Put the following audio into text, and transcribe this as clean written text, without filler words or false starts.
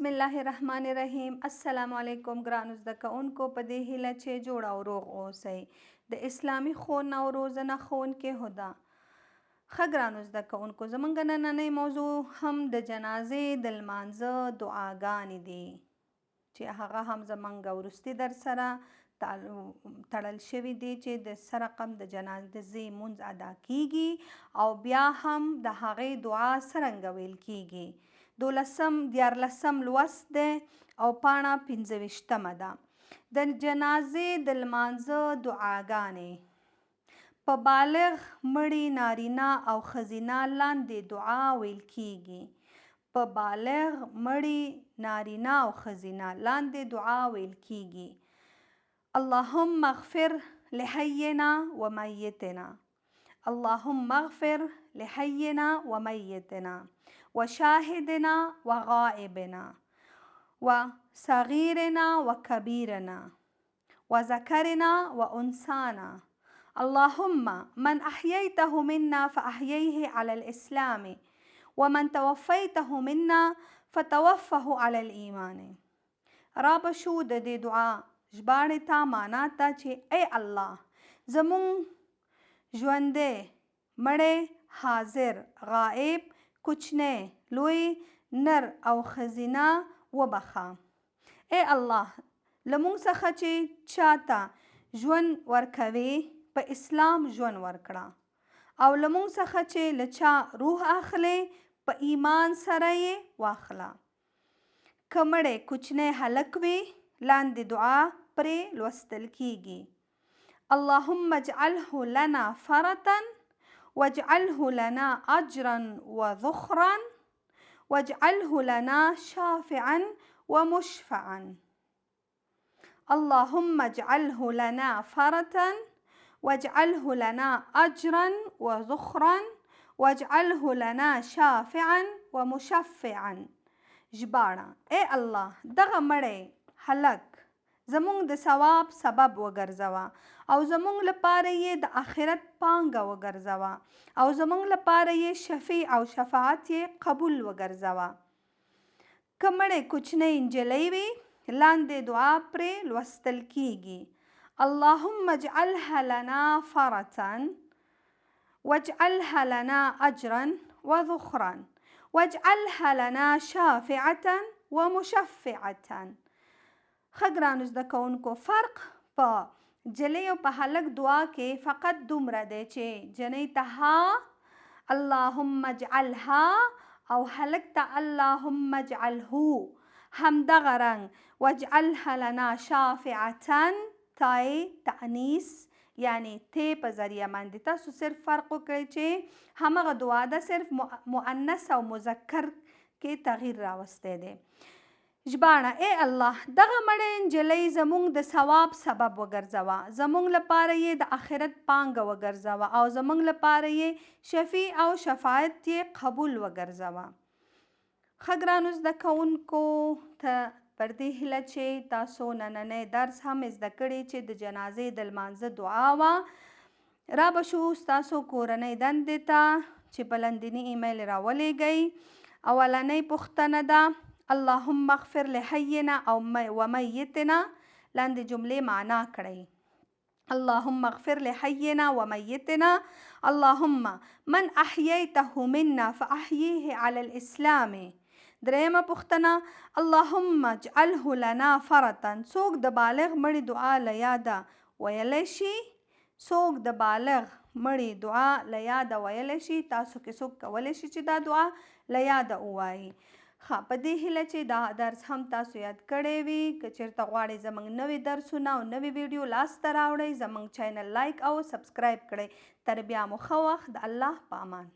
بسم الله الرحمن الرحیم. السلام علیکم ګرانو زده کوونکو. په دې هیله چې جوړ او روغ اوسئ. د اسلامي ښوونه او روزنه ښوونکې هدا. ښه ګرانو زده کوونکو، زموږ نننۍ موضوع هم د جنازې د لمانځه دعاګانې دي چې هغه هم زموږ وروستي درس سره تړل شوي دي چې د څه رقم د جنازې لمونځ ادا کیږي او بیا هم د هغې دعا څرنګه ویل کیږي. 14 لوست دی او پاڼه 25 ده. د جنازې د لمانځه دعاګانې په بالغ مړي نارینه او ښځینه لاندې دعا ویل کیږي. په بالغ مړي نارینه او ښځینه لاندې دعا ویل کیږي. اللهم اغفر لحینا و میتنا، اللهم اغفر لحینا و میتنا و شاهدنا و غائبنا و صغیرنا و کبیرنا و ذکرنا و انثانا. اللهم من احییته منا فاحییه علی الاسلام ومن توفیته منا فتوفه علی الایمان. را بشو د دې دعا ژباړې ته معنا ته چې ای الله زمونږ ژوندی مړی حاضر غائب کوچنی لوی نر او ښځینه وبخه. ای الله له موږ څخه چې چاته ژوند ورکوي په اسلام ژوند ورکړه او له موږ څخه چې له چا روح اخلي په ایمان سره یې واخله. که مړی کوچنی هلک وي لاندې دعا پرې لوستل کیږي. اللهم اجعله لنا فرطا واجعله لنا اجرا وذخرا واجعله لنا شافعا ومشفعا. اللهم اجعله لنا فرطا واجعله لنا اجرا وذخرا واجعله لنا شافعا ومشفعا. ژباړه: ای الله دغه مړی هلک زمونږ د ثواب سبب وګرځوه او زمونږ لپاره یې د آخرت پانګه وګرځوه او زمونږ لپاره یې شفیع او شفاعت یې قبول وګرځوه. که مړی کوچنی نجلۍ وي لاندې دعا پرې لوستل کیږي. اللهم اجعلها لنا فرطا واجعلها لنا اجرا وذخرا واجعلها لنا شافعة ومشفعة. ښه ګرانو زده کوونکو، فرق په جلۍ او په هلک دعا کې فقط دومره دی چې جنۍ ته ها اللهم اجعلها او هلک ته اللهم اجعله. همدغه رنګ واجعلها لنا شافعة تای تأنیث یعنی تی په ذریعه باندې تاسو صرف فرق وکړئ چې همغه دعا ده، صرف مؤنث او مذکر کې تغییر راوستی دی. ژباړه: ای الله دغه مړی نجلۍ زموږ د ثواب سبب وګرځوه، زموږ لپاره یې د آخرت پانګه وګرځوه او زموږ لپاره یې شفیع او شفاعت یې قبول وګرځوه. ښه ګرانو زده کوونکو، ته پر دې هیله چې تاسو نننی درس هم زده کړي چې د جنازې د لمانځه دعا وه. را به شو ستاسو کورنۍ دندې ته چې په لاندیني ایمیل راولیږئ. اولنۍ پوښتنه ده اللهم اغفر لحینا او ومیتنا. لاندې جملې معنا کړئ. اللهم اغفر لحینا ومیتنا، اللهم من احییته منا فاحییه علی الاسلام. درېیمه پوښتنه اللهم اجعله لنا فرطا. څوک د بالغ مړي دعا له یاده ویلی شي؟ څوک د بالغ مړي دعا له یاده ویلی شي؟ تاسو کې څوک کولی شي چې دا دعا له یاده ووایي؟ ښه، په دې هیله چې دا درس هم تاسو یاد کړی وي. که چېرته غواړئ زموږ نوې درسونه او نوې ویډیو لاسته راوړئ، زموږ چینل لایک او سبسکرایب کړئ. تر بیا مو ښه وخت. د الله په امان.